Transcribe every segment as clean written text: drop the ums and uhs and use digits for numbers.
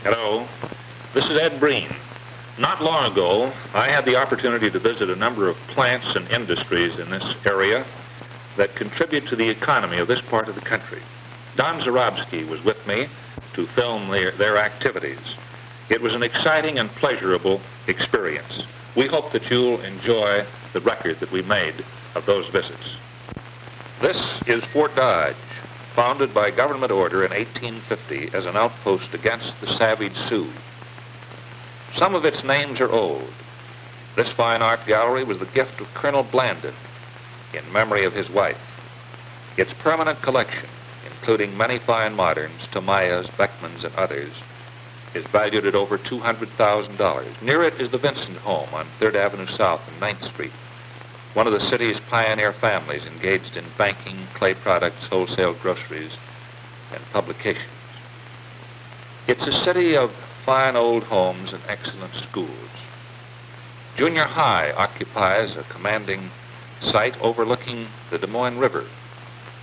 Hello, this is Ed Breen. Not long ago, I had the opportunity to visit a number of plants and industries in this area that contribute to the economy of this part of the country. Don Zarobsky was with me to film their activities. It was an exciting and pleasurable experience. We hope that you'll enjoy the record that we made of those visits. This is Fort Dodge, founded by government order in 1850 as an outpost against the savage Sioux. Some of its names are old. This fine art gallery was the gift of Colonel Blandon in memory of his wife. Its permanent collection, including many fine moderns, Tamayas, Beckmans, and others, is valued at over $200,000. Near it is the Vincent home on 3rd Avenue South and 9th Street, one of the city's pioneer families engaged in banking, clay products, wholesale groceries, and publications. It's a city of fine old homes and excellent schools. Junior High occupies a commanding site overlooking the Des Moines River,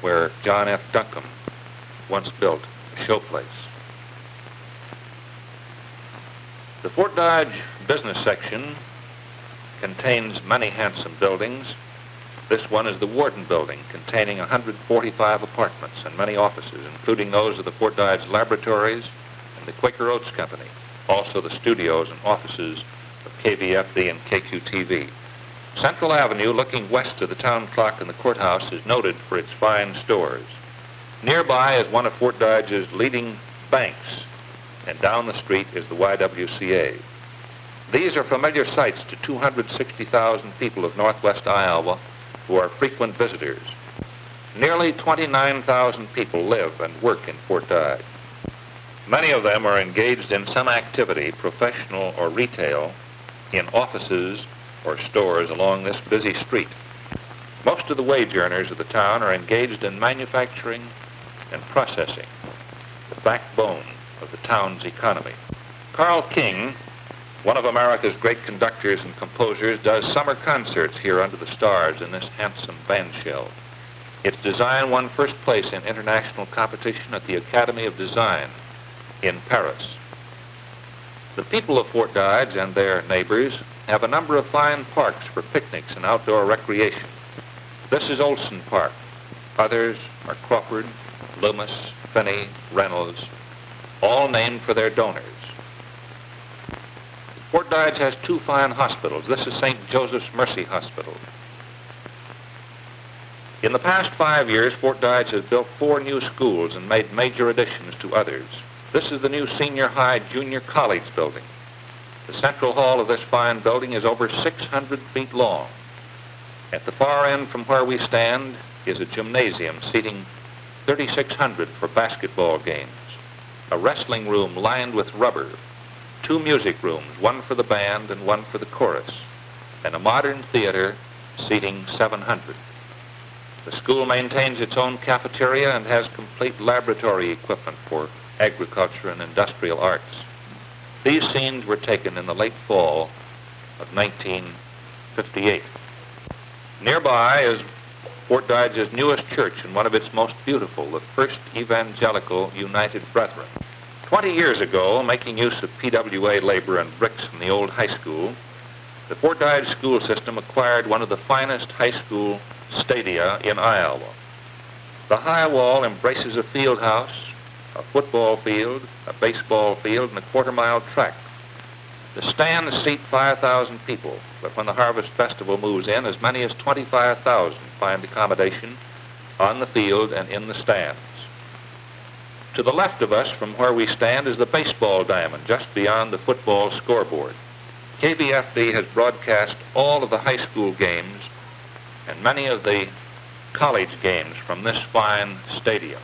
where John F. Duncombe once built a showplace. The Fort Dodge business section contains many handsome buildings. This one is the Warden Building, containing 145 apartments and many offices, including those of the Fort Dodge Laboratories and the Quaker Oats Company, also the studios and offices of KVFD and KQTV. Central Avenue, looking west of the town clock and the courthouse, is noted for its fine stores. Nearby is one of Fort Dodge's leading banks, and down the street is the YWCA. These are familiar sights to 260,000 people of northwest Iowa who are frequent visitors. Nearly 29,000 people live and work in Fort Dodge. Many of them are engaged in some activity, professional or retail, in offices or stores along this busy street. Most of the wage earners of the town are engaged in manufacturing and processing, the backbone of the town's economy. Carl King, one of America's great conductors and composers, does summer concerts here under the stars in this handsome band shell. Its design won first place in international competition at the Academy of Design in Paris. The people of Fort Dodge and their neighbors have a number of fine parks for picnics and outdoor recreation. This is Olson Park. Others are Crawford, Loomis, Finney, Reynolds, all named for their donors. Fort Dodge has two fine hospitals. This is St. Joseph's Mercy Hospital. In the past 5 years, Fort Dodge has built 4 new schools and made major additions to others. This is the new senior high junior college building. The central hall of this fine building is over 600 feet long. At the far end from where we stand is a gymnasium seating 3,600 for basketball games, a wrestling room lined with rubber, 2 music rooms, one for the band and one for the chorus, and a modern theater seating 700. The school maintains its own cafeteria and has complete laboratory equipment for agriculture and industrial arts. These scenes were taken in the late fall of 1958. Nearby is Fort Dodge's newest church and one of its most beautiful, the First Evangelical United Brethren. 20 years ago, making use of PWA labor and bricks from the old high school, the Fort Dodge school system acquired one of the finest high school stadia in Iowa. The high wall embraces a field house, a football field, a baseball field, and a quarter-mile track. The stands seat 5,000 people, but when the Harvest Festival moves in, as many as 25,000 find accommodation on the field and in the stands. To the left of us from where we stand is the baseball diamond, just beyond the football scoreboard. KVFD has broadcast all of the high school games and many of the college games from this fine stadium.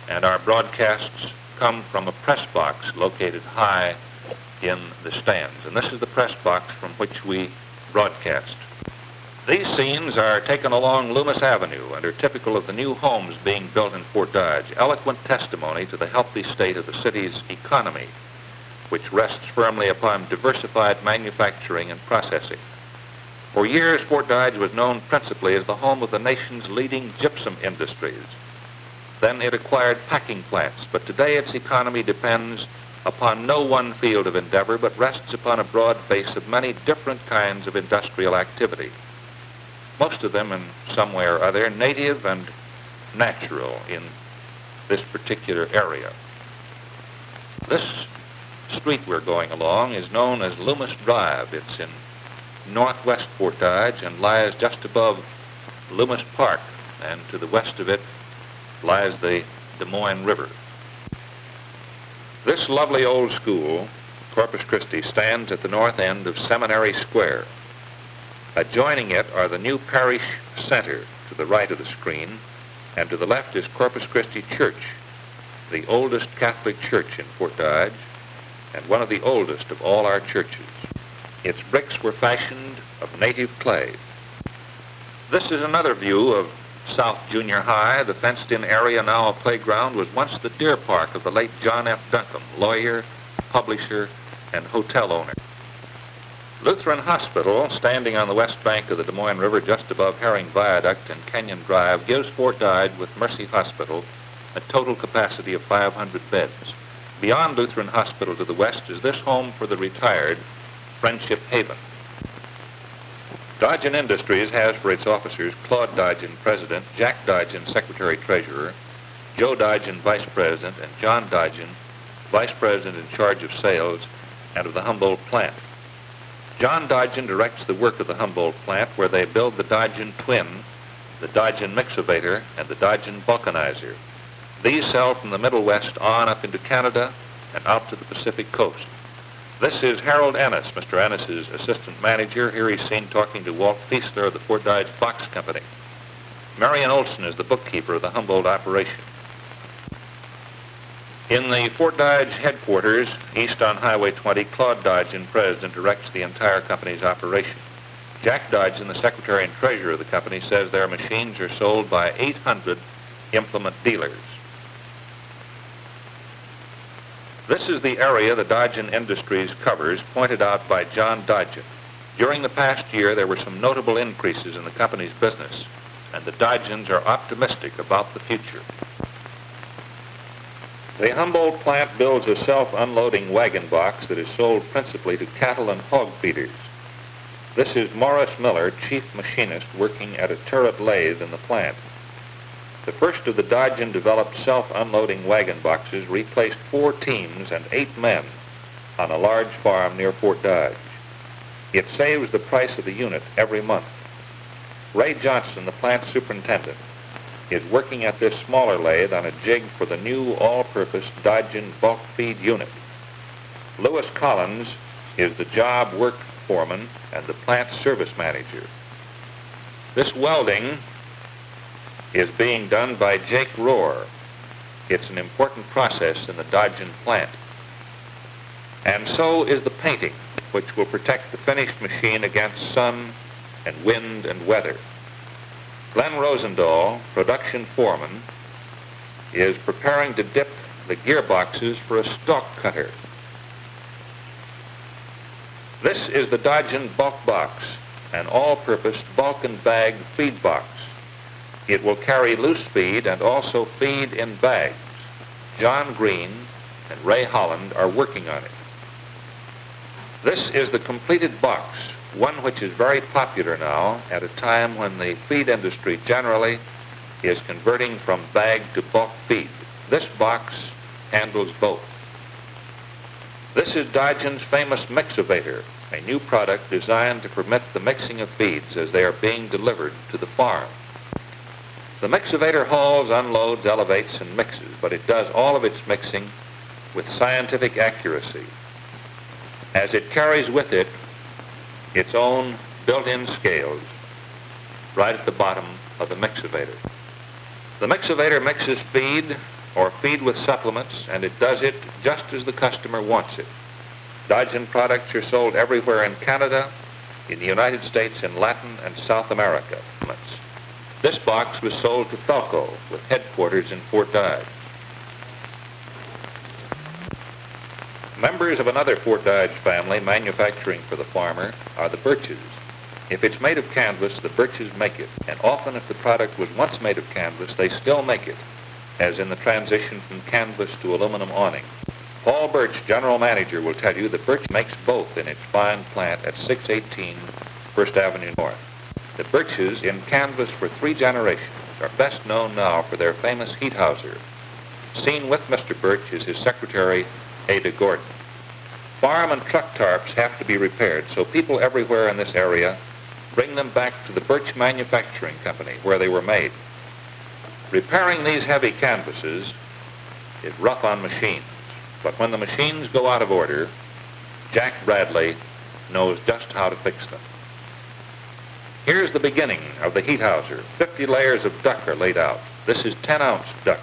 And our broadcasts come from a press box located high in the stands. And this is the press box from which we broadcast. These scenes are taken along Loomis Avenue and are typical of the new homes being built in Fort Dodge, eloquent testimony to the healthy state of the city's economy, which rests firmly upon diversified manufacturing and processing. For years, Fort Dodge was known principally as the home of the nation's leading gypsum industries. Then it acquired packing plants, but today its economy depends upon no one field of endeavor, but rests upon a broad base of many different kinds of industrial activity, most of them in some way or other native and natural in this particular area. This street we're going along is known as Loomis Drive. It's in northwest Fort Dodge and lies just above Loomis Park, and to the west of it lies the Des Moines River. This lovely old school, Corpus Christi, stands at the north end of Seminary Square. Adjoining it are the new parish center to the right of the screen, and to the left is Corpus Christi Church, the oldest Catholic church in Fort Dodge, and one of the oldest of all our churches. Its bricks were fashioned of native clay. This is another view of South Junior High. The fenced-in area, now a playground, was once the deer park of the late John F. Duncombe, lawyer, publisher, and hotel owner. Lutheran Hospital, standing on the west bank of the Des Moines River just above Herring Viaduct and Kenyon Drive, gives Fort Dodge, with Mercy Hospital, a total capacity of 500 beds. Beyond Lutheran Hospital to the west is this home for the retired, Friendship Haven. Dodgen Industries has for its officers Claude Dodgen, President, Jack Dodgen, Secretary-Treasurer, Joe Dodgen, Vice President, and John Dodgen, Vice President in charge of sales and of the Humboldt plant. John Dodgen directs the work of the Humboldt plant, where they build the Dodgen Twin, the Dodgen Mixovator, and the Dodgen Vulcanizer. These sell from the Middle West on up into Canada and out to the Pacific coast. This is Harold Ennis, Mr. Ennis's assistant manager. Here he's seen talking to Walt Fiesler of the Fort Dodge Box Company. Marion Olson is the bookkeeper of the Humboldt operation. In the Fort Dodge headquarters, east on Highway 20, Claude Dodgen, President, directs the entire company's operation. Jack Dodgen, the secretary and treasurer of the company, says their machines are sold by 800 implement dealers. This is the area the Dodgen Industries covers, pointed out by John Dodgen. During the past year, there were some notable increases in the company's business, and the Dodgens are optimistic about the future. The Humboldt plant builds a self-unloading wagon box that is sold principally to cattle and hog feeders. This is Morris Miller, chief machinist, working at a turret lathe in the plant. The first of the Dodgen-developed self-unloading wagon boxes replaced 4 teams and 8 men on a large farm near Fort Dodge. It saves the price of the unit every month. Ray Johnson, the plant superintendent, is working at this smaller lathe on a jig for the new all-purpose Dodgen bulk feed unit. Lewis Collins is the job work foreman and the plant service manager. This welding is being done by Jake Rohr. It's an important process in the Dodgen plant. And so is the painting, which will protect the finished machine against sun and wind and weather. Glenn Rosendahl, production foreman, is preparing to dip the gearboxes for a stalk cutter. This is the Dodgen bulk box, an all-purpose bulk and bag feed box. It will carry loose feed and also feed in bags. John Green and Ray Holland are working on it. This is the completed box, one which is very popular now at a time when the feed industry generally is converting from bag to bulk feed. This box handles both. This is Dodgen's famous Mixovator, a new product designed to permit the mixing of feeds as they are being delivered to the farm. The Mixovator hauls, unloads, elevates, and mixes, but it does all of its mixing with scientific accuracy, as it carries with it its own built-in scales right at the bottom of the Mixovator. The Mixovator mixes feed or feed with supplements, and it does it just as the customer wants it. Dodgen products are sold everywhere in Canada, in the United States, in Latin and South America. This box was sold to Felco, with headquarters in Fort Dodge. Members of another Fort Dodge family manufacturing for the farmer are the Burches. If it's made of canvas, the Burches make it, and often if the product was once made of canvas, they still make it, as in the transition from canvas to aluminum awning. Paul Burch, general manager, will tell you that Burch makes both in its fine plant at 618 First Avenue North. The Burches, in canvas for 3 generations, are best known now for their famous heat houser. Seen with Mr. Burch is his secretary, Ada Gordon. Farm and truck tarps have to be repaired, so people everywhere in this area bring them back to the Burch Manufacturing Company, where they were made. Repairing these heavy canvases is rough on machines, but when the machines go out of order, Jack Bradley knows just how to fix them. Here's the beginning of the heat houser. 50 layers of duck are laid out. This is 10-ounce duck,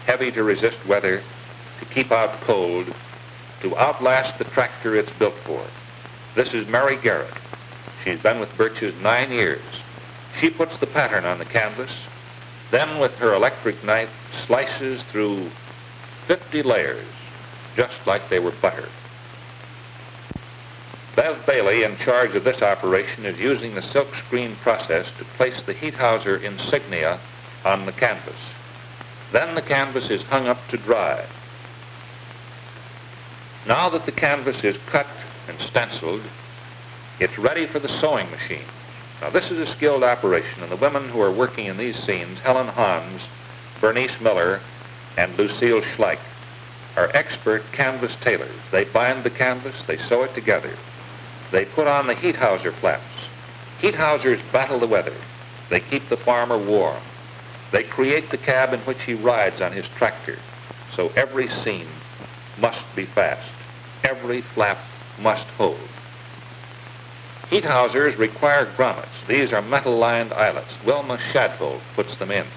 heavy to resist weather, to keep out cold, to outlast the tractor it's built for. This is Mary Garrett. She's been with Burch's 9 years. She puts the pattern on the canvas, then with her electric knife slices through 50 layers, just like they were butter. Bev Bailey, in charge of this operation, is using the silkscreen process to place the heat houser insignia on the canvas. Then the canvas is hung up to dry. Now that the canvas is cut and stenciled, it's ready for the sewing machine. Now this is a skilled operation, and the women who are working in these scenes, Helen Hans, Bernice Miller, and Lucille Schleich, are expert canvas tailors. They bind the canvas, they sew it together. They put on the heat houser flaps. Heat housers battle the weather. They keep the farmer warm. They create the cab in which he rides on his tractor. So every seam must be fast. Every flap must hold. Heat housers require grommets. These are metal-lined eyelets. Wilma Shadbolt puts them in.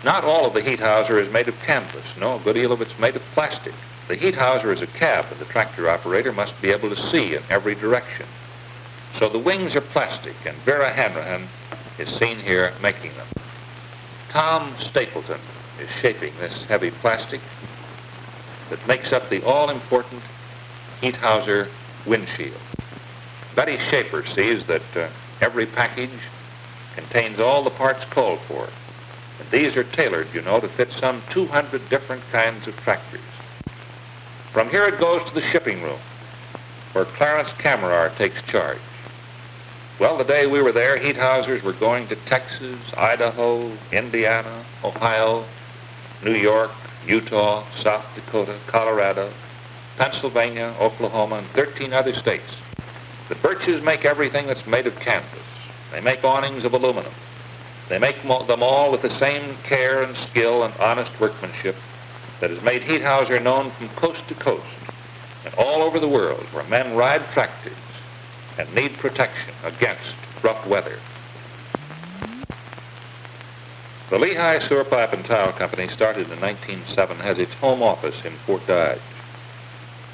Not all of the heat houser is made of canvas. No, a good deal of it's made of plastic. The heat houser is a cab that the tractor operator must be able to see in every direction. So the wings are plastic, and Vera Hanrahan is seen here making them. Tom Stapleton is shaping this heavy plastic that makes up the all-important heat houser windshield. Betty Schaefer sees that every package contains all the parts called for. And these are tailored, you know, to fit some 200 different kinds of tractors. From here it goes to the shipping room, where Clarence Camerar takes charge. Well, the day we were there, heat housers were going to Texas, Idaho, Indiana, Ohio, New York, Utah, South Dakota, Colorado, Pennsylvania, Oklahoma, and 13 other states. The Burches make everything that's made of canvas. They make awnings of aluminum. They make them all with the same care and skill and honest workmanship that has made heat houser known from coast to coast and all over the world, where men ride tractors and need protection against rough weather. The Lehigh Sewer Pipe and Tile Company, started in 1907, has its home office in Fort Dodge.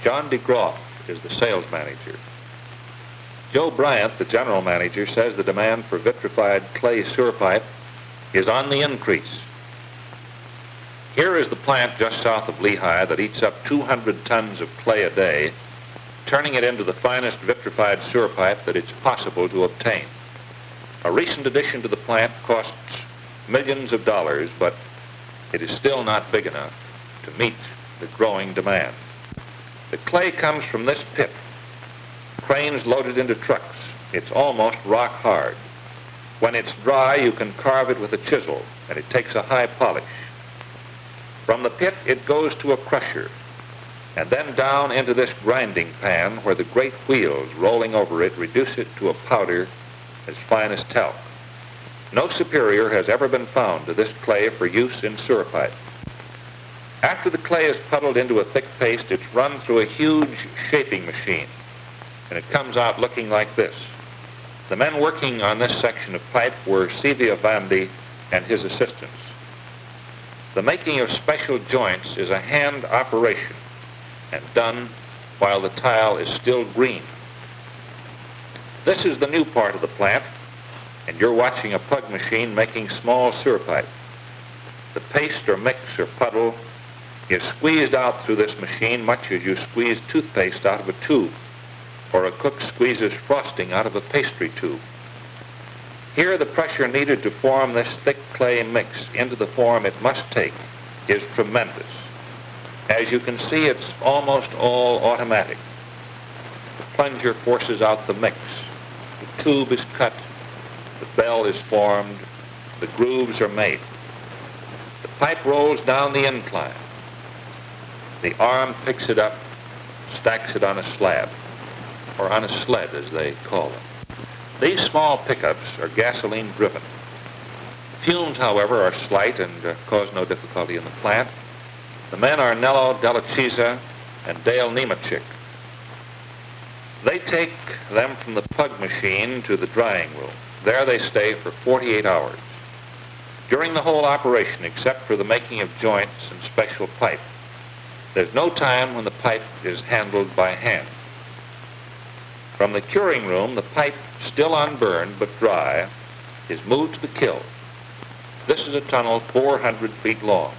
John DeGroff is the sales manager. Joe Bryant, the general manager, says the demand for vitrified clay sewer pipe is on the increase. Here is the plant just south of Lehigh that eats up 200 tons of clay a day, turning it into the finest vitrified sewer pipe that it's possible to obtain. A recent addition to the plant costs millions of dollars, but it is still not big enough to meet the growing demand. The clay comes from this pit. Cranes loaded into trucks. It's almost rock hard. When it's dry, you can carve it with a chisel, and it takes a high polish. From the pit, it goes to a crusher, and then down into this grinding pan where the great wheels rolling over it reduce it to a powder as fine as talc. No superior has ever been found to this clay for use in sewer pipe. After the clay is puddled into a thick paste, it's run through a huge shaping machine, and it comes out looking like this. The men working on this section of pipe were Sevia Vandy and his assistants. The making of special joints is a hand operation and done while the tile is still green. This is the new part of the plant, and you're watching a plug machine making small sewer pipe. The paste or mix or puddle is squeezed out through this machine much as you squeeze toothpaste out of a tube, or a cook squeezes frosting out of a pastry tube. Here, the pressure needed to form this thick clay mix into the form it must take is tremendous. As you can see, it's almost all automatic. The plunger forces out the mix. The tube is cut. The bell is formed. The grooves are made. The pipe rolls down the incline. The arm picks it up, stacks it on a slab, or on a sled, as they call it. These small pickups are gasoline-driven. Fumes, however, are slight and cause no difficulty in the plant. The men are Nello Delacisa and Dale Nemachik. They take them from the pug machine to the drying room. There they stay for 48 hours. During the whole operation, except for the making of joints and special pipe, there's no time when the pipe is handled by hand. From the curing room, the pipe, still unburned but dry, is moved to the kiln. This is a tunnel 400 feet long.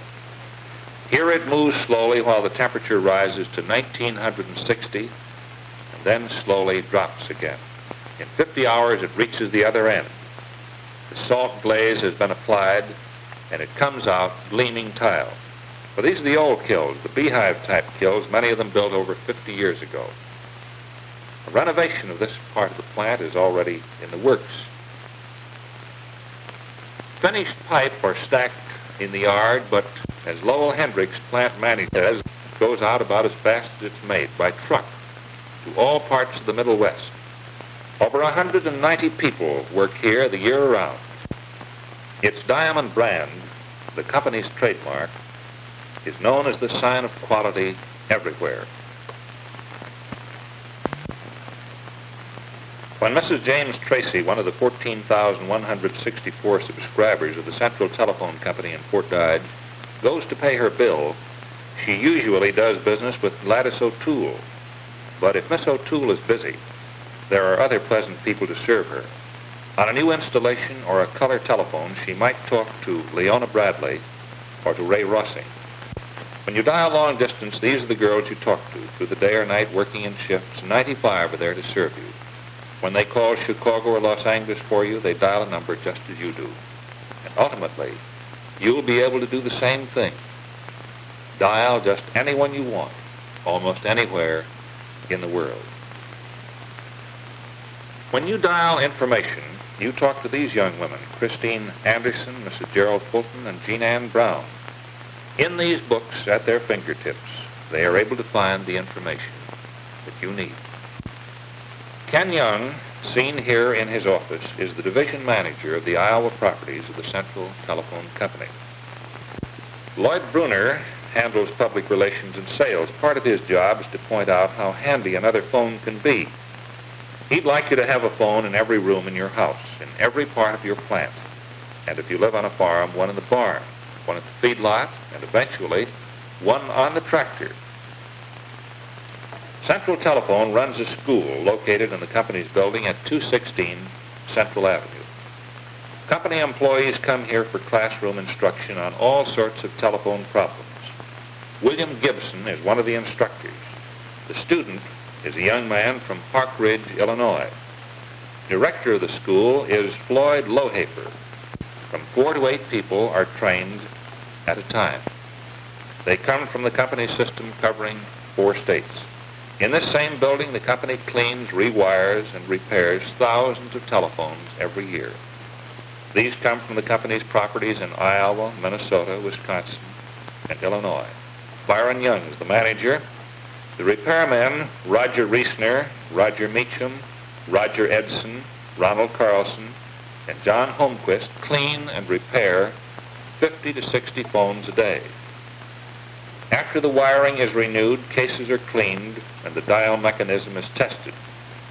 Here it moves slowly while the temperature rises to 1960 and then slowly drops again. In 50 hours, it reaches the other end. The salt glaze has been applied, and it comes out gleaming tile. But these are the old kilns, the beehive-type kilns, many of them built over 50 years ago. A renovation of this part of the plant is already in the works. Finished pipe are stacked in the yard, but as Lowell Hendricks, plant manager, says, it goes out about as fast as it's made, by truck, to all parts of the Middle West. Over 190 people work here the year round. Its diamond brand, the company's trademark, is known as the sign of quality everywhere. When Mrs. James Tracy, one of the 14,164 subscribers of the Central Telephone Company in Fort Dodge, goes to pay her bill, she usually does business with Gladys O'Toole. But if Miss O'Toole is busy, there are other pleasant people to serve her. On a new installation or a color telephone, she might talk to Leona Bradley or to Ray Rossing. When you dial long distance, these are the girls you talk to through the day or night, working in shifts. 95 are there to serve you. When they call Chicago or Los Angeles for you, they dial a number just as you do. And ultimately, you'll be able to do the same thing. Dial just anyone you want, almost anywhere in the world. When you dial information, you talk to these young women, Christine Anderson, Mrs. Gerald Fulton, and Jean Ann Brown. In these books at their fingertips, they are able to find the information that you need. Ken Young, seen here in his office, is the division manager of the Iowa properties of the Central Telephone Company. Lloyd Bruner handles public relations and sales. Part of his job is to point out how handy another phone can be. He'd like you to have a phone in every room in your house, in every part of your plant. And if you live on a farm, one in the barn, one at the feedlot, and eventually one on the tractor. Central Telephone runs a school located in the company's building at 216 Central Avenue. Company employees come here for classroom instruction on all sorts of telephone problems. William Gibson is one of the instructors. The student is a young man from Park Ridge, Illinois. Director of the school is Floyd Lohafer. From 4 to 8 people are trained at a time. They come from the company system covering 4 states. In this same building, the company cleans, rewires, and repairs thousands of telephones every year. These come from the company's properties in Iowa, Minnesota, Wisconsin, and Illinois. Byron Young is the manager. The repairmen, Roger Reesner, Roger Meacham, Roger Edson, Ronald Carlson, and John Holmquist clean and repair 50 to 60 phones a day. After the wiring is renewed, cases are cleaned, and the dial mechanism is tested.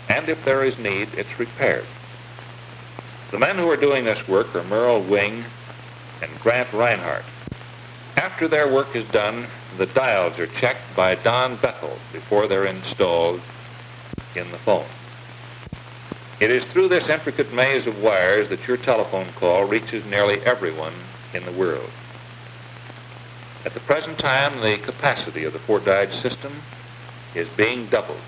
And if there is need, it's repaired. The men who are doing this work are Merle Wing and Grant Reinhardt. After their work is done, the dials are checked by Don Bethel before they're installed in the phone. It is through this intricate maze of wires that your telephone call reaches nearly everyone in the world. At the present time, the capacity of the Fort Dodge system is being doubled.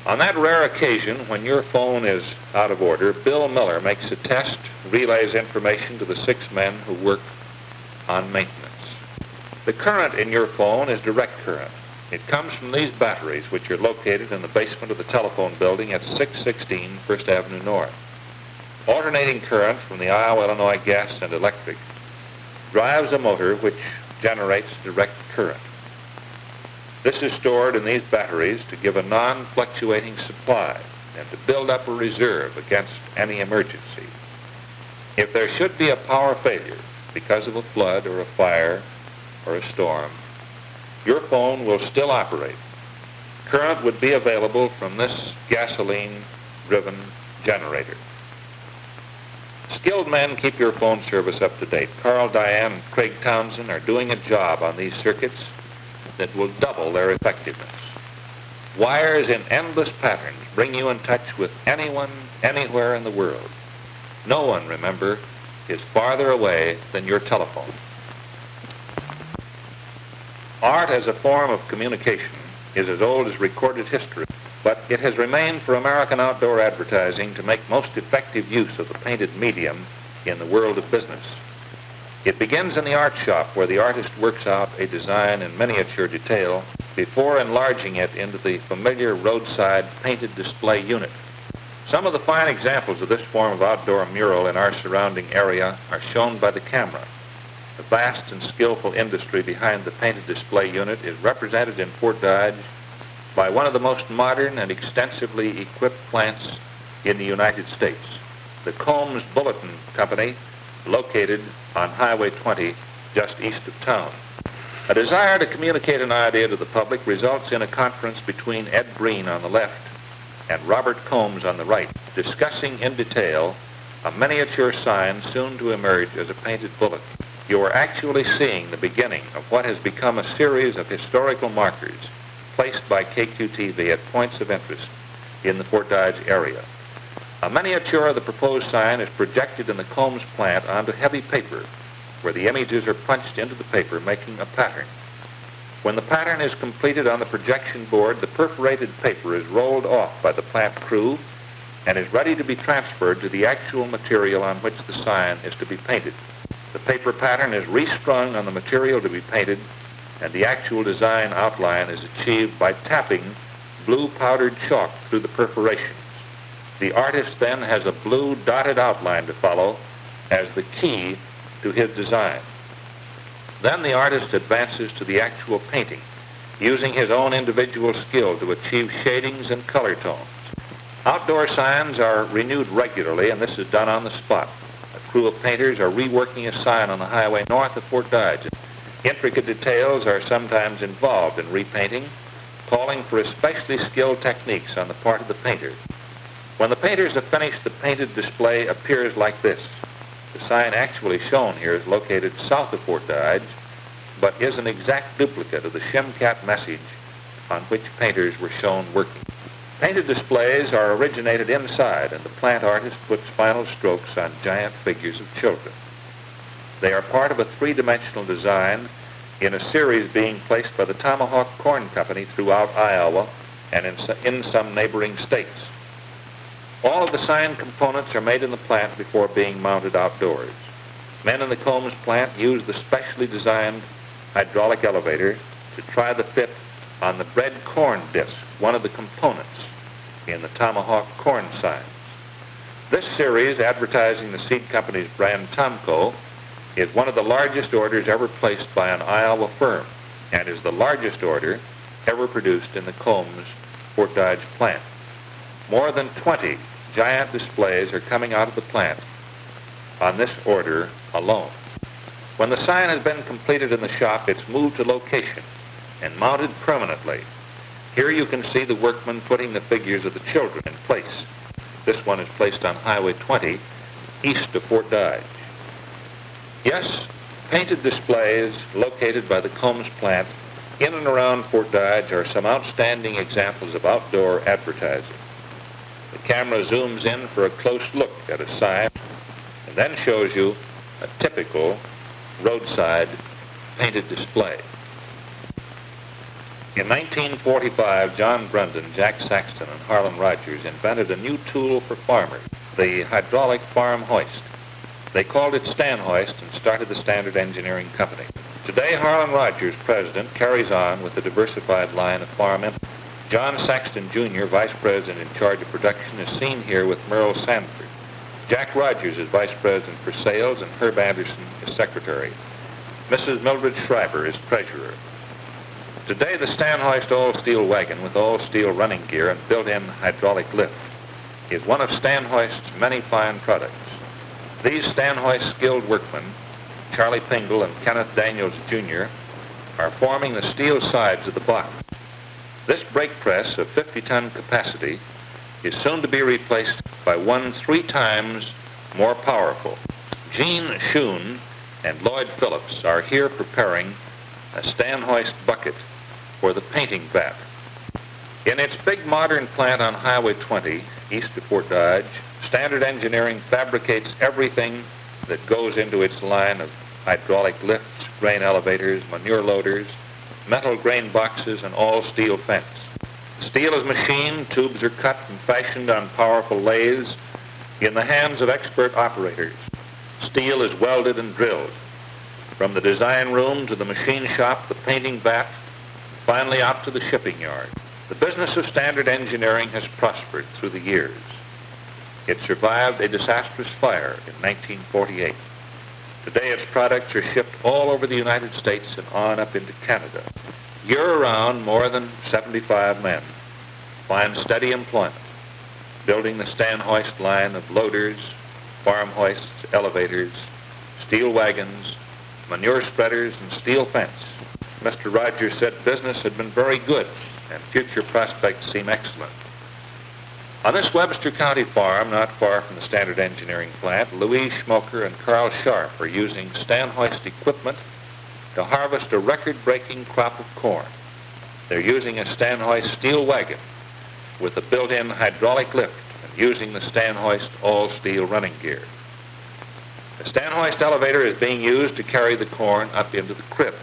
On that rare occasion when your phone is out of order, Bill Miller makes a test, relays information to the 6 men who work on maintenance. The current in your phone is direct current. It comes from these batteries, which are located in the basement of the telephone building at 616 First Avenue North. Alternating current from the Iowa, Illinois Gas and Electric drives a motor which generates direct current. This is stored in these batteries to give a non-fluctuating supply and to build up a reserve against any emergency. If there should be a power failure because of a flood or a fire or a storm, your phone will still operate. Current would be available from this gasoline-driven generator. Skilled men keep your phone service up to date. Carl, Diane, and Craig Townsend are doing a job on these circuits that will double their effectiveness. Wires in endless patterns bring you in touch with anyone, anywhere in the world. No one, remember, is farther away than your telephone. Art as a form of communication is as old as recorded history, but it has remained for American outdoor advertising to make most effective use of the painted medium in the world of business. It begins in the art shop where the artist works out a design in miniature detail before enlarging it into the familiar roadside painted display unit. Some of the fine examples of this form of outdoor mural in our surrounding area are shown by the camera. The vast and skillful industry behind the painted display unit is represented in Fort Dodge by one of the most modern and extensively equipped plants in the United States, the Combs Bulletin Company, located on Highway 20 just east of town. A desire to communicate an idea to the public results in a conference between Ed Breen on the left and Robert Combs on the right, discussing in detail a miniature sign soon to emerge as a painted bulletin. You are actually seeing the beginning of what has become a series of historical markers placed by KQTV at points of interest in the Fort Dodge area. A miniature of the proposed sign is projected in the Combs plant onto heavy paper, where the images are punched into the paper, making a pattern. When the pattern is completed on the projection board, the perforated paper is rolled off by the plant crew and is ready to be transferred to the actual material on which the sign is to be painted. The paper pattern is restrung on the material to be painted, and the actual design outline is achieved by tapping blue powdered chalk through the perforations. The artist then has a blue dotted outline to follow as the key to his design. Then the artist advances to the actual painting, using his own individual skill to achieve shadings and color tones. Outdoor signs are renewed regularly, and this is done on the spot. A crew of painters are reworking a sign on the highway north of Fort Dodge. Intricate details are sometimes involved in repainting, calling for especially skilled techniques on the part of the painter. When the painters have finished, the painted display appears like this. The sign actually shown here is located south of Fort Dodge, but is an exact duplicate of the Shimcat message on which painters were shown working. Painted displays are originated inside, and the plant artist puts final strokes on giant figures of children. They are part of a three-dimensional design in a series being placed by the Tomahawk Corn Company throughout Iowa and in some neighboring states. All of the sign components are made in the plant before being mounted outdoors. Men in the Combs plant use the specially designed hydraulic elevator to try the fit on the bread corn disc, one of the components in the Tomahawk corn signs. This series, advertising the seed company's brand Tomco, is one of the largest orders ever placed by an Iowa firm and is the largest order ever produced in the Combs Fort Dodge plant. More than 20 giant displays are coming out of the plant on this order alone. When the sign has been completed in the shop, it's moved to location and mounted permanently. Here you can see the workmen putting the figures of the children in place. This one is placed on Highway 20, east of Fort Dodge. Yes, painted displays located by the Combs plant in and around Fort Dodge are some outstanding examples of outdoor advertising. The camera zooms in for a close look at a sign and then shows you a typical roadside painted display. In 1945, John Brundon, Jack Saxton, and Harlan Rogers invented a new tool for farmers, the hydraulic farm hoist. They called it Stan Hoist and started the Standard Engineering Company. Today, Harlan Rogers, president, carries on with the diversified line of farm implements. John Saxton, Jr., vice president in charge of production, is seen here with Merle Sanford. Jack Rogers is vice president for sales, and Herb Anderson is secretary. Mrs. Mildred Schreiber is treasurer. Today, the Stan Hoist all-steel wagon with all-steel running gear and built-in hydraulic lift is one of Stan Hoist's many fine products. These Stan Hoist skilled workmen, Charlie Pingle and Kenneth Daniels, Jr., are forming the steel sides of the box. This brake press of 50-ton capacity is soon to be replaced by one 3 times more powerful. Gene Schoon and Lloyd Phillips are here preparing a Stan Hoist bucket for the painting vat. In its big modern plant on Highway 20, east of Fort Dodge, Standard Engineering fabricates everything that goes into its line of hydraulic lifts, grain elevators, manure loaders, metal grain boxes, and all-steel fence. Steel is machined, tubes are cut and fashioned on powerful lathes in the hands of expert operators. Steel is welded and drilled. From the design room to the machine shop, the painting vat, finally out to the shipping yard. The business of Standard Engineering has prospered through the years. It survived a disastrous fire in 1948. Today its products are shipped all over the United States and on up into Canada. Year-round, more than 75 men find steady employment, building the Stan Hoist line of loaders, farm hoists, elevators, steel wagons, manure spreaders, and steel fence. Mr. Rogers said business had been very good and future prospects seem excellent. On this Webster County farm, not far from the Standard Engineering plant, Louise Schmoker and Carl Sharp are using Stan Hoist equipment to harvest a record-breaking crop of corn. They're using a Stan Hoist steel wagon with a built-in hydraulic lift and using the Stan Hoist all-steel running gear. The Stan Hoist elevator is being used to carry the corn up into the crib.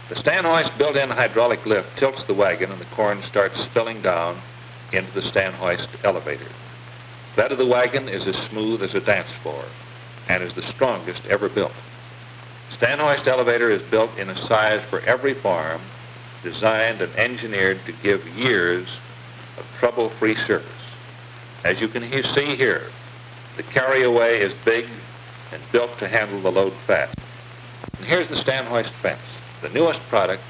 The Stan Hoist built-in hydraulic lift tilts the wagon and the corn starts spilling down into the Stan Hoist elevator. The bed of the wagon is as smooth as a dance floor and is the strongest ever built. Stan Hoist elevator is built in a size for every farm, designed and engineered to give years of trouble-free service. As you can see here, the carryaway is big and built to handle the load fast. And here's the Stan Hoist fence, the newest product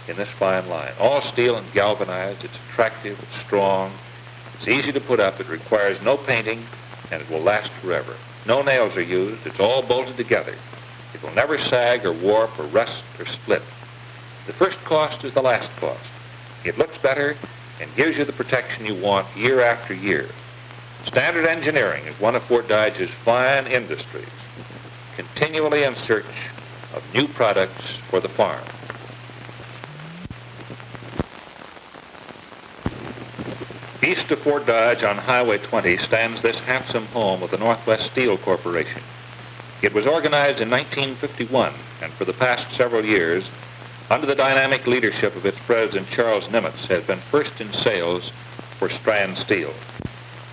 in this fine line. All steel and galvanized, it's attractive, it's strong, it's easy to put up, it requires no painting, and it will last forever. No nails are used, it's all bolted together. It will never sag or warp or rust or split. The first cost is the last cost. It looks better and gives you the protection you want year after year. Standard Engineering is one of Fort Dodge's fine industries, continually in search of new products for the farm. East of Fort Dodge on Highway 20 stands this handsome home of the Northwest Steel Corporation. It was organized in 1951, and for the past several years, under the dynamic leadership of its president, Charles Nimitz, has been first in sales for strand steel.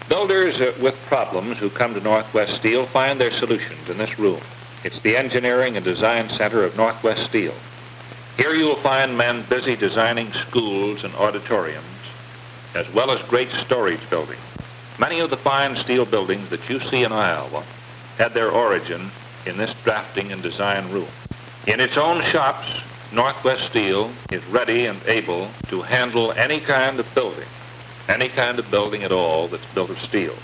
Builders with problems who come to Northwest Steel find their solutions in this room. It's the engineering and design center of Northwest Steel. Here you will find men busy designing schools and auditoriums, as well as great storage buildings. Many of the fine steel buildings that you see in Iowa had their origin in this drafting and design room. In its own shops, Northwest Steel is ready and able to handle any kind of building at all that's built of steel.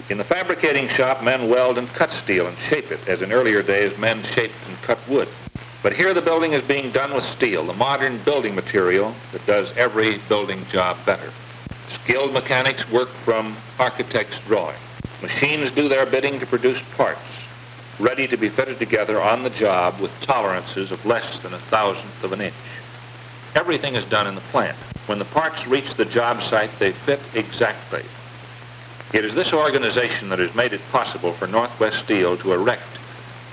In the fabricating shop, men weld and cut steel and shape it, as in earlier days men shaped and cut wood. But here the building is being done with steel, the modern building material that does every building job better. Skilled mechanics work from architect's drawing. Machines do their bidding to produce parts, ready to be fitted together on the job with tolerances of less than 1/1000th of an inch. Everything is done in the plant. When the parts reach the job site, they fit exactly. It is this organization that has made it possible for Northwest Steel to erect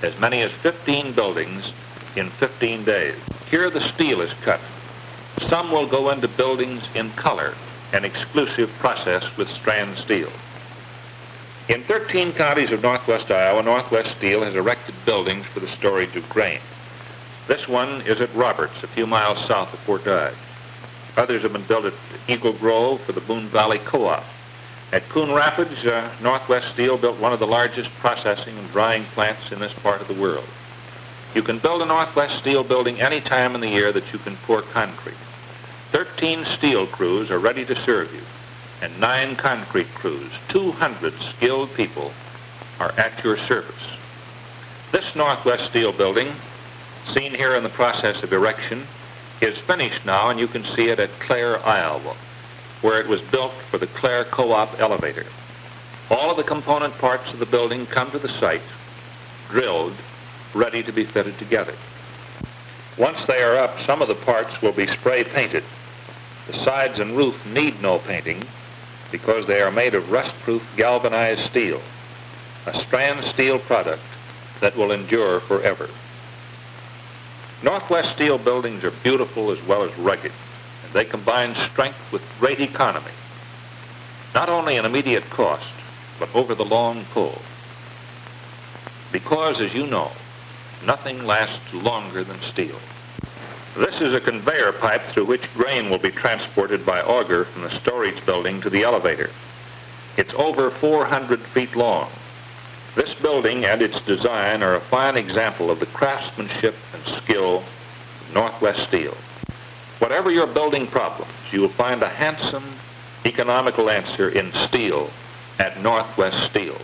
as many as 15 buildings in 15 days. Here the steel is cut Some will go into buildings in color, an exclusive process with strand steel. In 13 counties of northwest Iowa, Northwest Steel has erected buildings for the storage of grain. This one is at Roberts, a few miles south of Fort Dodge. Others have been built at Eagle Grove for the Boone Valley Co-op. At Coon Rapids, Northwest Steel built one of the largest processing and drying plants in this part of the world. You can build a Northwest Steel building any time in the year that you can pour concrete. 13 steel crews are ready to serve you, and 9 concrete crews, 200 skilled people, are at your service. This Northwest Steel building, seen here in the process of erection, is finished now, and you can see it at Clare, Iowa, where it was built for the Clare Co-op elevator. All of the component parts of the building come to the site, drilled, ready to be fitted together. Once they are up, some of the parts will be spray painted. The sides and roof need no painting because they are made of rust-proof galvanized steel, a strand steel product that will endure forever. Northwest Steel buildings are beautiful as well as rugged, and they combine strength with great economy, not only in immediate cost, but over the long pull. Because, as you know, nothing lasts longer than steel. This is a conveyor pipe through which grain will be transported by auger from the storage building to the elevator. It's over 400 feet long. This building and its design are a fine example of the craftsmanship and skill of Northwest Steel. Whatever your building problems, you will find a handsome, economical answer in steel at Northwest Steel.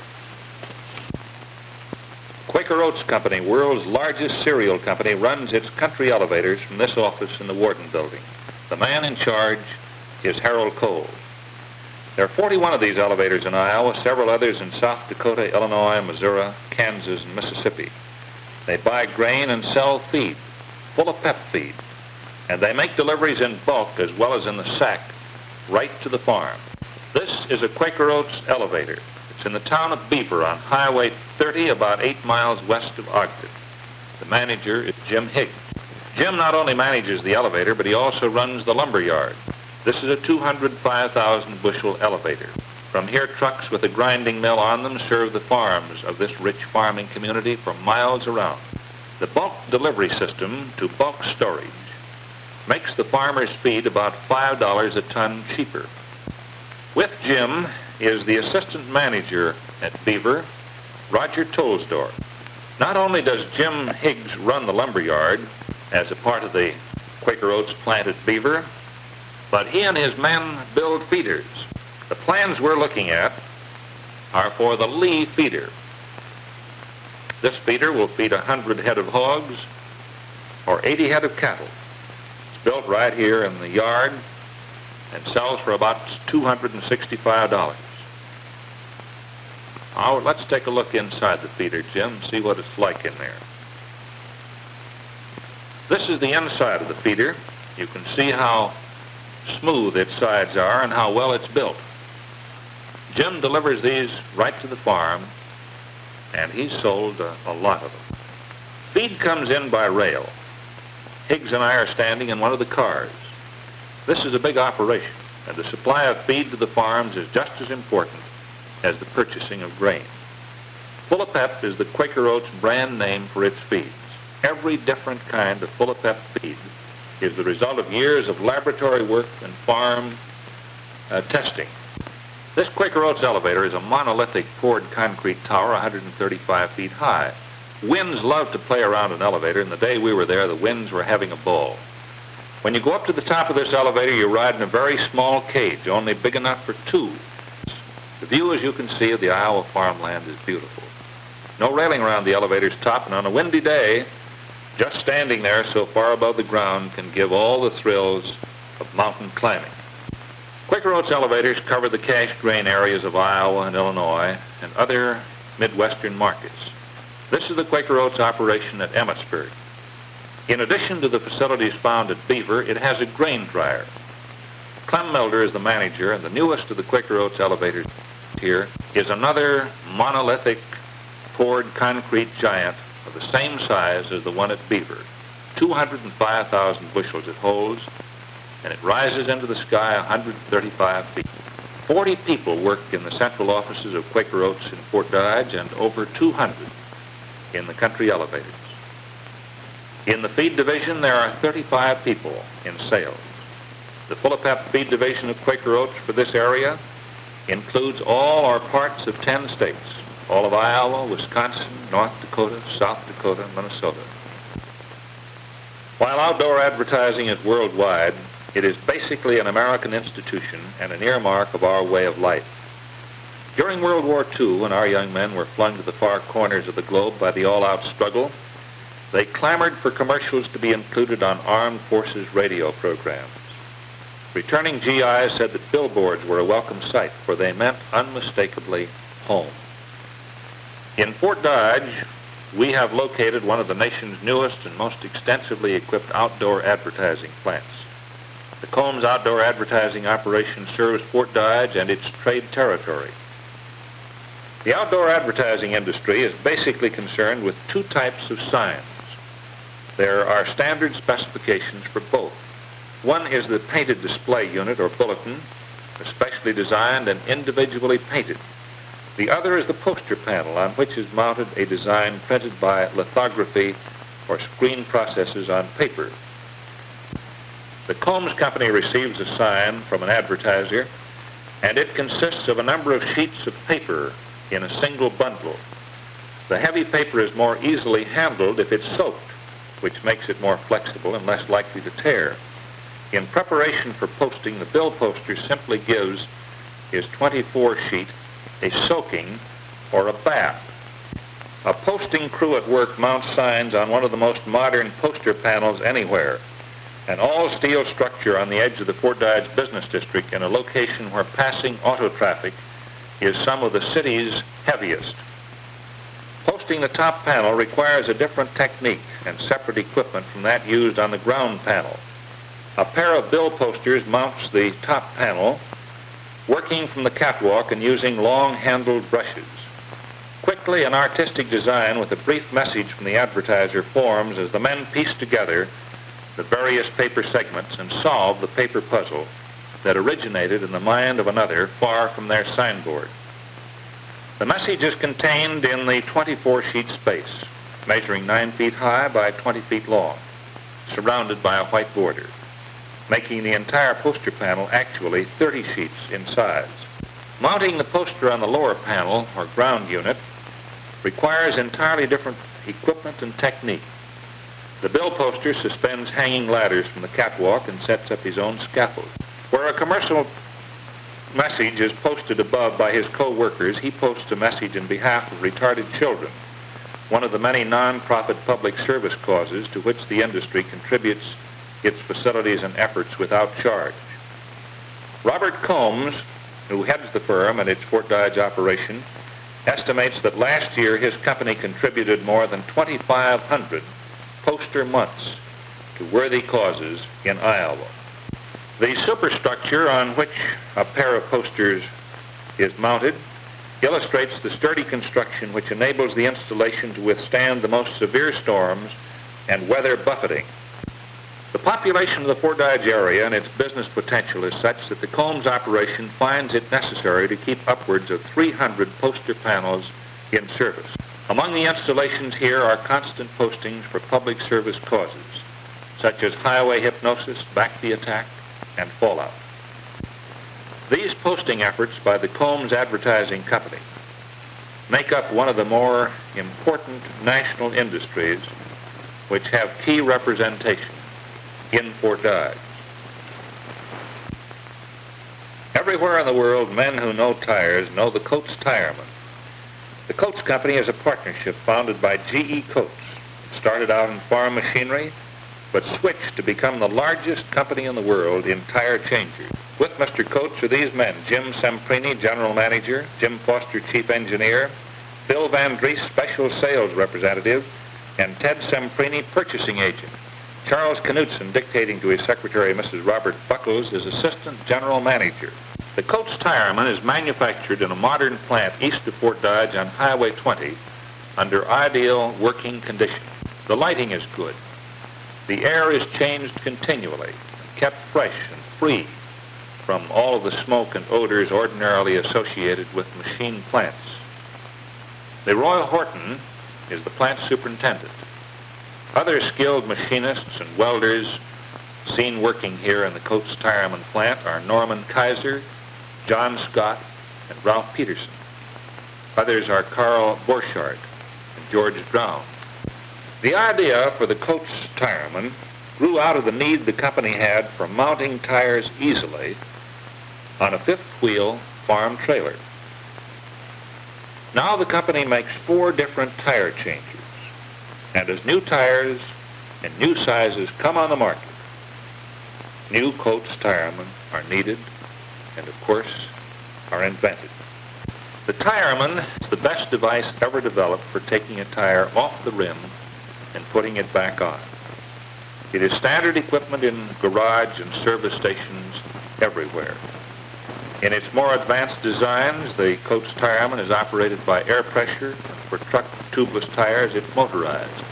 Quaker Oats Company, world's largest cereal company, runs its country elevators from this office in the Warden Building. The man in charge is Harold Cole. There are 41 of these elevators in Iowa, several others in South Dakota, Illinois, Missouri, Kansas, and Mississippi. They buy grain and sell feed, full of pep feed, and they make deliveries in bulk as well as in the sack right to the farm. This is a Quaker Oats elevator. It's in the town of Beaver on Highway 30, about 8 miles west of Ogden. The manager is Jim Higgs. Jim not only manages the elevator, but he also runs the lumber yard. This is a 205,000 bushel elevator. From here, trucks with a grinding mill on them serve the farms of this rich farming community for miles around. The bulk delivery system to bulk storage makes the farmer's feed about $5 a ton cheaper. With Jim is the assistant manager at Beaver, Roger Tolsdorf. Not only does Jim Higgs run the lumber yard as a part of the Quaker Oats plant at Beaver, but he and his men build feeders. The plans we're looking at are for the Lee feeder. This feeder will feed 100 head of hogs or 80 head of cattle. It's built right here in the yard and sells for about $265. Now, let's take a look inside the feeder, Jim, see what it's like in there. This is the inside of the feeder. You can see how smooth its sides are and how well it's built. Jim delivers these right to the farm, and he's sold a lot of them. Feed comes in by rail. Higgs and I are standing in one of the cars. This is a big operation, and the supply of feed to the farms is just as important as the purchasing of grain. Full of Pep is the Quaker Oats brand name for its feeds. Every different kind of Full of Pep feed is the result of years of laboratory work and farm testing. This Quaker Oats elevator is a monolithic poured concrete tower 135 feet high. Winds love to play around an elevator, and the day we were there, the winds were having a ball. When you go up to the top of this elevator, you ride in a very small cage, only big enough for 2. The view, as you can see, of the Iowa farmland is beautiful. No railing around the elevator's top, and on a windy day, just standing there so far above the ground can give all the thrills of mountain climbing. Quaker Oats elevators cover the cash grain areas of Iowa and Illinois and other Midwestern markets. This is the Quaker Oats operation at Emmitsburg. In addition to the facilities found at Beaver, it has a grain dryer. Clem Melder is the manager, and the newest of the Quaker Oats elevators here is another monolithic poured concrete giant of the same size as the one at Beaver. 205,000 bushels it holds, and it rises into the sky 135 feet. 40 people work in the central offices of Quaker Oats in Fort Dodge and over 200 in the country elevators. In the feed division, there are 35 people in sales. The full-of-pep feed division of Quaker Oats for this area includes all or parts of 10 states, all of Iowa, Wisconsin, North Dakota, South Dakota, Minnesota. While outdoor advertising is worldwide, it is basically an American institution and an earmark of our way of life. During World War II, when our young men were flung to the far corners of the globe by the all-out struggle, they clamored for commercials to be included on armed forces radio programs. Returning GIs said that billboards were a welcome sight, for they meant unmistakably home. In Fort Dodge, we have located one of the nation's newest and most extensively equipped outdoor advertising plants. The Combs outdoor advertising operation serves Fort Dodge and its trade territory. The outdoor advertising industry is basically concerned with two types of signs. There are standard specifications for both. One is the painted display unit or bulletin, especially designed and individually painted. The other is the poster panel, on which is mounted a design printed by lithography or screen processes on paper. The Combs Company receives a sign from an advertiser, and it consists of a number of sheets of paper in a single bundle. The heavy paper is more easily handled if it's soaked, which makes it more flexible and less likely to tear. In preparation for posting, the bill poster simply gives his 24-sheet a soaking or a bath. A posting crew at work mounts signs on one of the most modern poster panels anywhere. An all-steel structure on the edge of the Fort Dodge Business District in a location where passing auto traffic is some of the city's heaviest. Posting the top panel requires a different technique and separate equipment from that used on the ground panel. A pair of bill posters mounts the top panel, working from the catwalk and using long-handled brushes. Quickly, an artistic design with a brief message from the advertiser forms as the men piece together the various paper segments and solve the paper puzzle that originated in the mind of another far from their signboard. The message is contained in the 24-sheet space, measuring 9 feet high by 20 feet long, surrounded by a white border, making the entire poster panel actually 30 sheets in size. Mounting the poster on the lower panel, or ground unit, requires entirely different equipment and technique. The bill poster suspends hanging ladders from the catwalk and sets up his own scaffold. Where a commercial message is posted above by his co-workers, he posts a message in behalf of retarded children, one of the many non-profit public service causes to which the industry contributes its facilities and efforts without charge. Robert Combs, who heads the firm and its Fort Dodge operation, estimates that last year his company contributed more than 2,500 poster months to worthy causes in Iowa. The superstructure on which a pair of posters is mounted illustrates the sturdy construction which enables the installation to withstand the most severe storms and weather buffeting. The population of the Fort Dodge area and its business potential is such that the Combs operation finds it necessary to keep upwards of 300 poster panels in service. Among the installations here are constant postings for public service causes, such as highway hypnosis, back the attack, and fallout. These posting efforts by the Combs Advertising Company make up one of the more important national industries which have key representation in Fort Dodge. Everywhere in the world, men who know tires know the Coats Tireman. The Coats Company is a partnership founded by G.E. Coats. It started out in farm machinery, but switched to become the largest company in the world in tire changers. With Mr. Coats are these men: Jim Semprini, General Manager; Jim Foster, Chief Engineer; Bill Van Dries, Special Sales Representative; and Ted Semprini, Purchasing Agent. Charles Knutson, dictating to his secretary, Mrs. Robert Buckles, is Assistant General Manager. The Coats Tireman is manufactured in a modern plant east of Fort Dodge on Highway 20 under ideal working conditions. The lighting is good. The air is changed continually. kept fresh and free from all of the smoke and odors ordinarily associated with machine plants. Leroy Horton is the plant superintendent. Other skilled machinists and welders seen working here in the Coates Tireman plant are Norman Kaiser, John Scott, and Ralph Peterson. Others are Carl Borchardt and George Brown. The idea for the Coates Tireman grew out of the need the company had for mounting tires easily on a fifth-wheel farm trailer. Now the company makes 4 different tire changes, and as new tires and new sizes come on the market, new Coates Tiremen are needed and, of course, are invented. The Tireman is the best device ever developed for taking a tire off the rim and putting it back on. It is standard equipment in garage and service stations everywhere. In its more advanced designs, the Coates Tireman is operated by air pressure. For truck tubeless tires, it's motorized.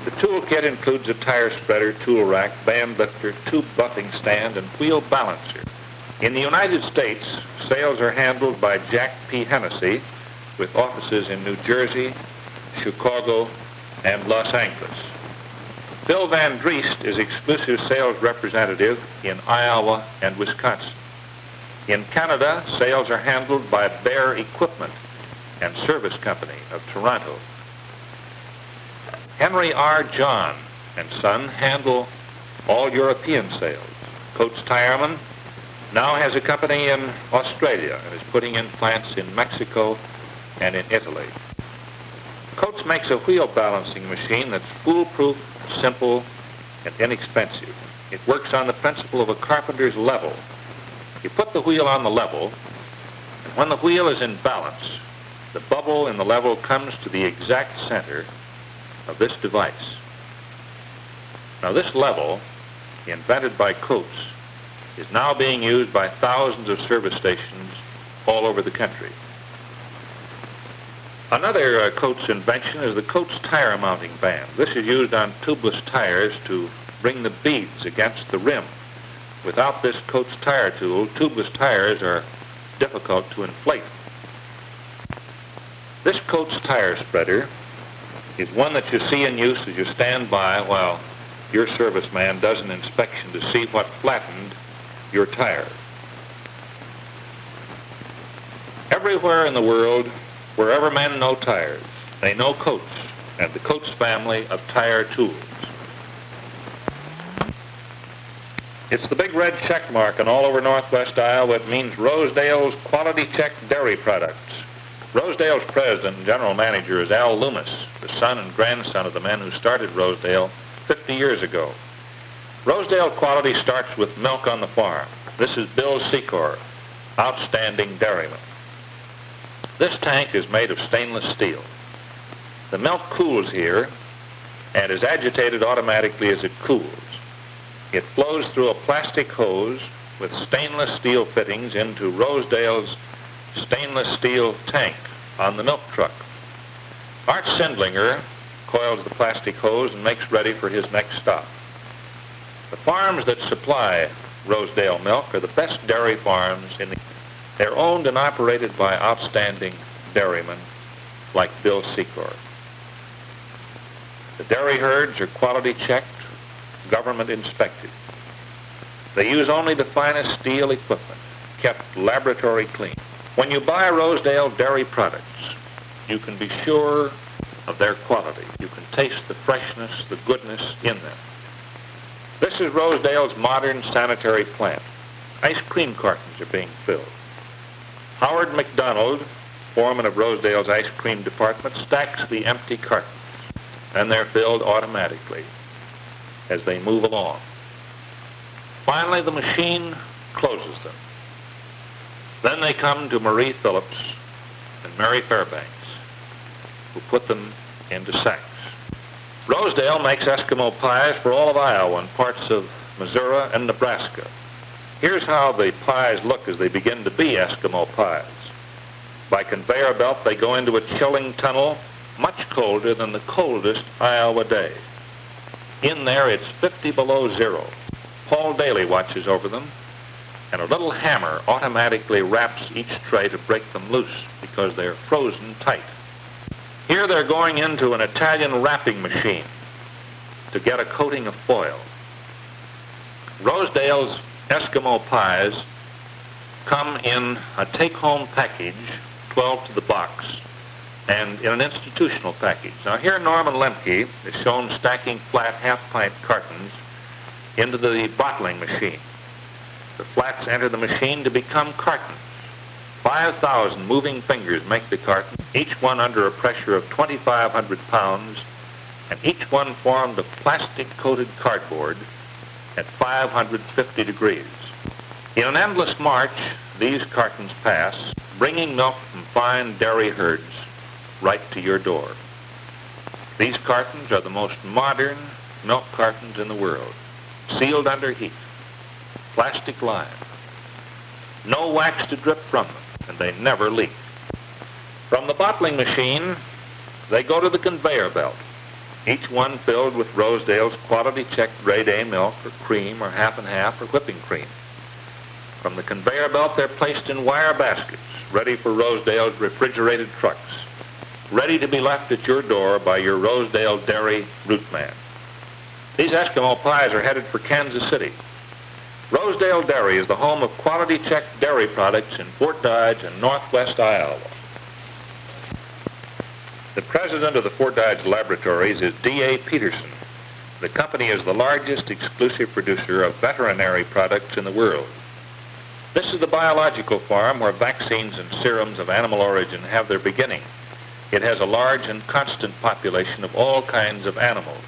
The toolkit includes a tire spreader, tool rack, band lifter, tube buffing stand, and wheel balancer. In the United States, sales are handled by Jack P. Hennessy, with offices in New Jersey, Chicago, and Los Angeles. Bill Van Driest is exclusive sales representative in Iowa and Wisconsin. In Canada, sales are handled by Bear Equipment and Service Company of Toronto. Henry R. John and Son handle all European sales. Coates Tireman now has a company in Australia and is putting in plants in Mexico and in Italy. Coates makes a wheel balancing machine that's foolproof, simple, and inexpensive. It works on the principle of a carpenter's level. You put the wheel on the level, and when the wheel is in balance, the bubble in the level comes to the exact center of this device. Now this level, invented by Coates, is now being used by thousands of service stations all over the country. Another Coates invention is the Coates tire mounting band. This is used on tubeless tires to bring the beads against the rim. Without this Coates tire tool, tubeless tires are difficult to inflate. This Coates tire spreader is one that you see in use as you stand by while your serviceman does an inspection to see what flattened your tire. Everywhere in the world, wherever men know tires, they know Coates and the Coates family of tire tools. It's the big red check mark and all over northwest Iowa. It means Rosedale's Quality Check Dairy Products. Rosedale's president and general manager is Al Loomis, the son and grandson of the men who started Rosedale 50 years ago. Rosedale quality starts with milk on the farm. This is Bill Secor, outstanding dairyman. This tank is made of stainless steel. The milk cools here and is agitated automatically as it cools. It flows through a plastic hose with stainless steel fittings into Rosedale's stainless steel tank on the milk truck. Art Sindlinger coils the plastic hose and makes ready for his next stop. The farms that supply Rosedale milk are the best dairy farms in the... They're owned and operated by outstanding dairymen like Bill Secor. The dairy herds are quality checked, government inspected. They use only the finest steel equipment, kept laboratory clean. When you buy Rosedale dairy products, you can be sure of their quality. You can taste the freshness, the goodness in them. This is Rosedale's modern sanitary plant. Ice cream cartons are being filled. Howard McDonald, foreman of Rosedale's ice cream department, stacks the empty cartons, and they're filled automatically as they move along. Finally, the machine closes them. Then they come to Marie Phillips and Mary Fairbanks, who put them into sacks. Rosedale makes Eskimo pies for all of Iowa and parts of Missouri and Nebraska. Here's how the pies look as they begin to be Eskimo pies. By conveyor belt, they go into a chilling tunnel much colder than the coldest Iowa day. In there, it's 50 below zero. Paul Daly watches over them, and a little hammer automatically wraps each tray to break them loose because they're frozen tight. Here they're going into an Italian wrapping machine to get a coating of foil. Rosedale's Eskimo pies come in a take-home package, 12 to the box, and in an institutional package. Now here Norman Lemke is shown stacking flat half-pint cartons into the bottling machine. The flats enter the machine to become cartons. 5,000 moving fingers make the carton, each one under a pressure of 2,500 pounds, and each one formed of plastic-coated cardboard at 550 degrees. In an endless march, these cartons pass, bringing milk from fine dairy herds right to your door. These cartons are the most modern milk cartons in the world, sealed under heat, plastic lined, no wax to drip from them, and they never leak. From the bottling machine, they go to the conveyor belt, each one filled with Rosedale's quality-checked grade A milk or cream or half and half or whipping cream. From the conveyor belt, they're placed in wire baskets, ready for Rosedale's refrigerated trucks, ready to be left at your door by your Rosedale Dairy route man. These Eskimo pies are headed for Kansas City. Rosedale Dairy is the home of quality-checked dairy products in Fort Dodge and northwest Iowa. The president of the Fort Dodge Laboratories is D.A. Peterson. The company is the largest exclusive producer of veterinary products in the world. This is the biological farm where vaccines and serums of animal origin have their beginning. It has a large and constant population of all kinds of animals.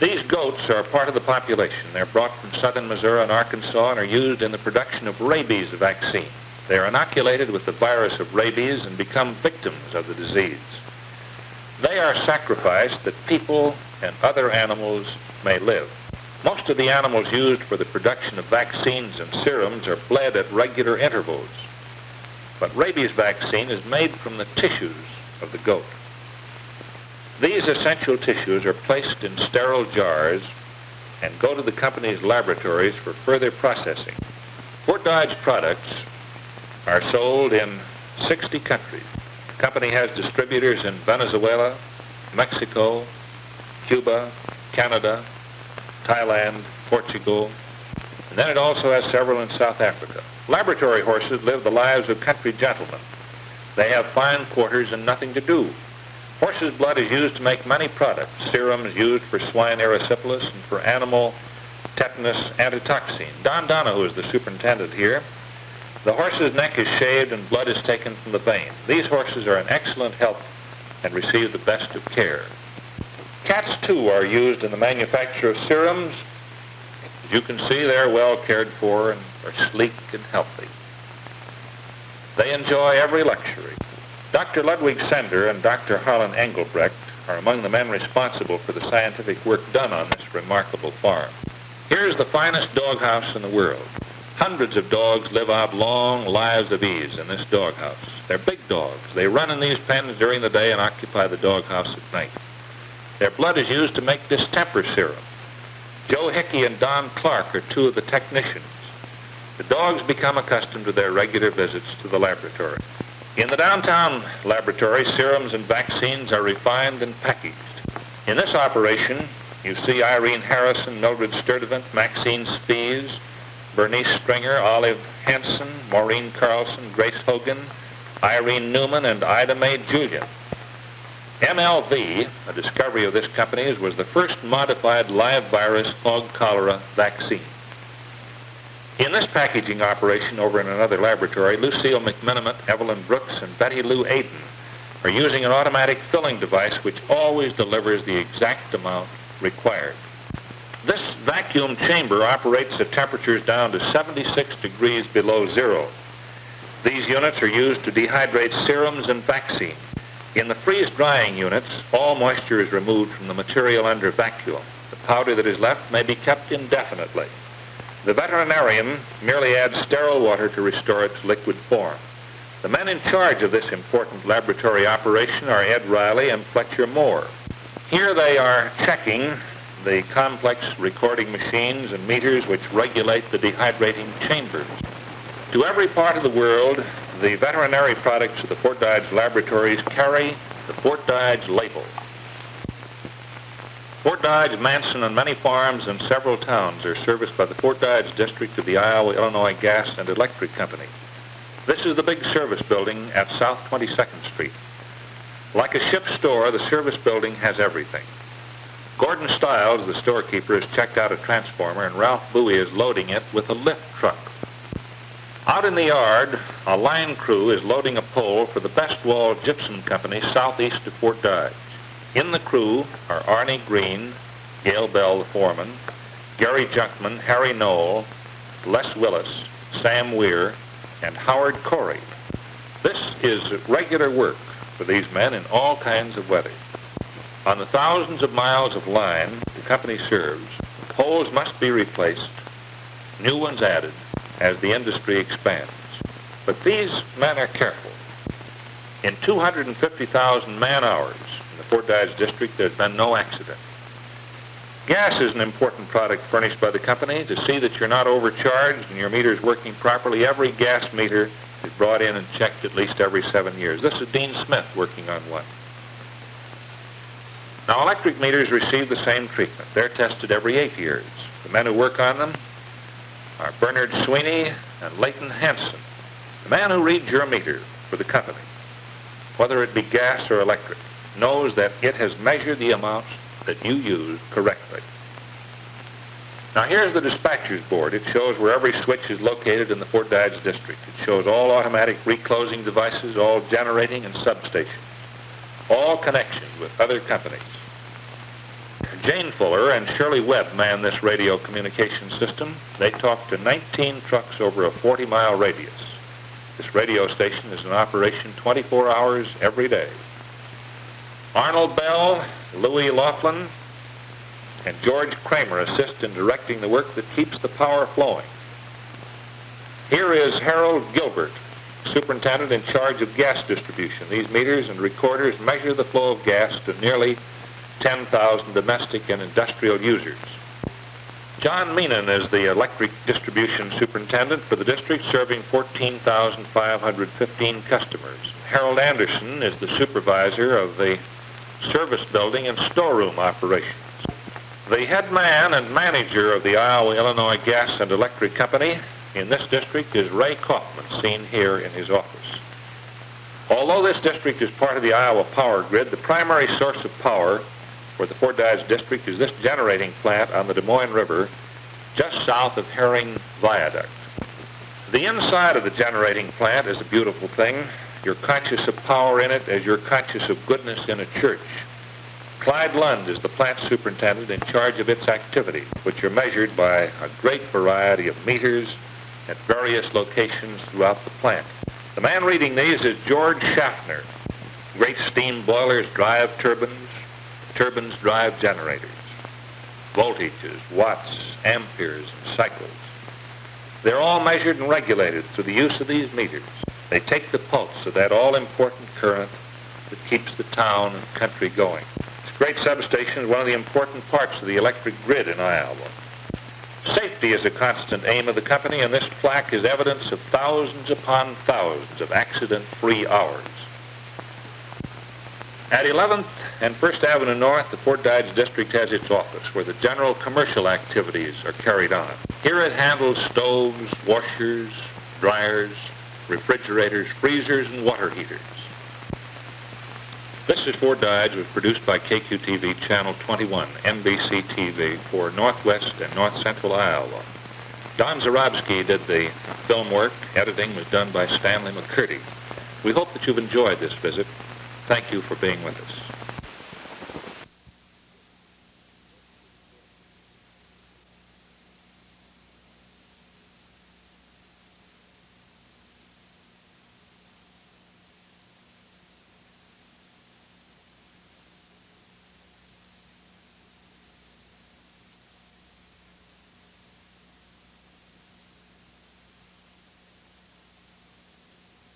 These goats are a part of the population. They're brought from southern Missouri and Arkansas and are used in the production of rabies vaccine. They are inoculated with the virus of rabies and become victims of the disease. They are sacrificed that people and other animals may live. Most of the animals used for the production of vaccines and serums are bled at regular intervals. But rabies vaccine is made from the tissues of the goat. These essential tissues are placed in sterile jars and go to the company's laboratories for further processing. Fort Dodge products are sold in 60 countries. The company has distributors in Venezuela, Mexico, Cuba, Canada, Thailand, Portugal, and then it also has several in South Africa. Laboratory horses live the lives of country gentlemen. They have fine quarters and nothing to do. Horse's blood is used to make many products. Serums used for swine erysipelas and for animal tetanus antitoxin. Don Donohue is the superintendent here. The horse's neck is shaved and blood is taken from the vein. These horses are in excellent health and receive the best of care. Cats, too, are used in the manufacture of serums. As you can see, they're well cared for and are sleek and healthy. They enjoy every luxury. Dr. Ludwig Sender and Dr. Harlan Engelbrecht are among the men responsible for the scientific work done on this remarkable farm. Here's the finest doghouse in the world. Hundreds of dogs live out long lives of ease in this doghouse. They're big dogs. They run in these pens during the day and occupy the doghouse at night. Their blood is used to make distemper serum. Joe Hickey and Don Clark are two of the technicians. The dogs become accustomed to their regular visits to the laboratory. In the downtown laboratory, serums and vaccines are refined and packaged. In this operation, you see Irene Harrison, Mildred Sturdivant, Maxine Spies, Bernice Stringer, Olive Hansen, Maureen Carlson, Grace Hogan, Irene Newman, and Ida Mae Julian. MLV, a discovery of this company's, was the first modified live virus hog cholera vaccine. In this packaging operation over in another laboratory, Lucille McMiniman, Evelyn Brooks, and Betty Lou Aiden are using an automatic filling device which always delivers the exact amount required. This vacuum chamber operates at temperatures down to 76 degrees below zero. These units are used to dehydrate serums and vaccine. In the freeze-drying units, all moisture is removed from the material under vacuum. The powder that is left may be kept indefinitely. The veterinarian merely adds sterile water to restore its liquid form. The men in charge of this important laboratory operation are Ed Riley and Fletcher Moore. Here they are checking the complex recording machines and meters which regulate the dehydrating chambers. To every part of the world, the veterinary products of the Fort Dodge Laboratories carry the Fort Dodge label. Fort Dodge, Manson, and many farms and several towns are serviced by the Fort Dodge district of the Iowa, Illinois Gas and Electric Company. This is the big service building at South 22nd Street. Like a ship store, the service building has everything. Gordon Stiles, the storekeeper, has checked out a transformer, and Ralph Bowie is loading it with a lift truck. Out in the yard, a line crew is loading a pole for the Best Wall Gypsum Company southeast of Fort Dodge. In the crew are Arnie Green, Gail Bell, the foreman, Gary Junkman, Harry Knoll, Les Willis, Sam Weir, and Howard Corey. This is regular work for these men in all kinds of weather. On the thousands of miles of line the company serves, poles must be replaced, new ones added, as the industry expands. But these men are careful. In 250,000 man-hours in the Fort Dodge district, there's been no accident. Gas is an important product furnished by the company. To see that you're not overcharged and your meter's working properly, every gas meter is brought in and checked at least every 7 years. This is Dean Smith working on one. Now, electric meters receive the same treatment. They're tested every 8 years. The men who work on them are Bernard Sweeney and Leighton Hansen. The man who reads your meter for the company, whether it be gas or electric, knows that it has measured the amounts that you use correctly. Now, here's the dispatcher's board. It shows where every switch is located in the Fort Dodge district. It shows all automatic reclosing devices, all generating and substations, all connections with other companies. Jane Fuller and Shirley Webb man this radio communication system. They talk to 19 trucks over a 40-mile radius. This radio station is in operation 24 hours every day. Arnold Bell, Louis Laughlin, and George Kramer assist in directing the work that keeps the power flowing. Here is Harold Gilbert, superintendent in charge of gas distribution. These meters and recorders measure the flow of gas to nearly 10,000 domestic and industrial users. John Meenan is the electric distribution superintendent for the district, serving 14,515 customers. Harold Anderson is the supervisor of the service building and storeroom operations. The head man and manager of the Iowa, Illinois Gas and Electric Company in this district is Ray Kaufman, seen here in his office. Although this district is part of the Iowa power grid, the primary source of power for the Fort Dodge district is this generating plant on the Des Moines River, just south of Herring Viaduct. The inside of the generating plant is a beautiful thing. You're conscious of power in it as you're conscious of goodness in a church. Clyde Lund is the plant superintendent in charge of its activities, which are measured by a great variety of meters at various locations throughout the plant. The man reading these is George Schaffner. Great steam boilers drive turbines, turbines drive generators. Voltages, watts, amperes, and cycles. They're all measured and regulated through the use of these meters. They take the pulse of that all-important current that keeps the town and country going. This great substation is one of the important parts of the electric grid in Iowa. Safety is a constant aim of the company, and this plaque is evidence of thousands upon thousands of accident-free hours. At 11th and 1st Avenue North, the Fort Dodge District has its office where the general commercial activities are carried on. Here it handles stoves, washers, dryers, refrigerators, freezers, and water heaters. This is Fort Dodge, was produced by KQTV Channel 21, NBC TV, for Northwest and North Central Iowa. Don Zarobsky did the film work. Editing was done by Stanley McCurdy. We hope that you've enjoyed this visit. Thank you for being with us.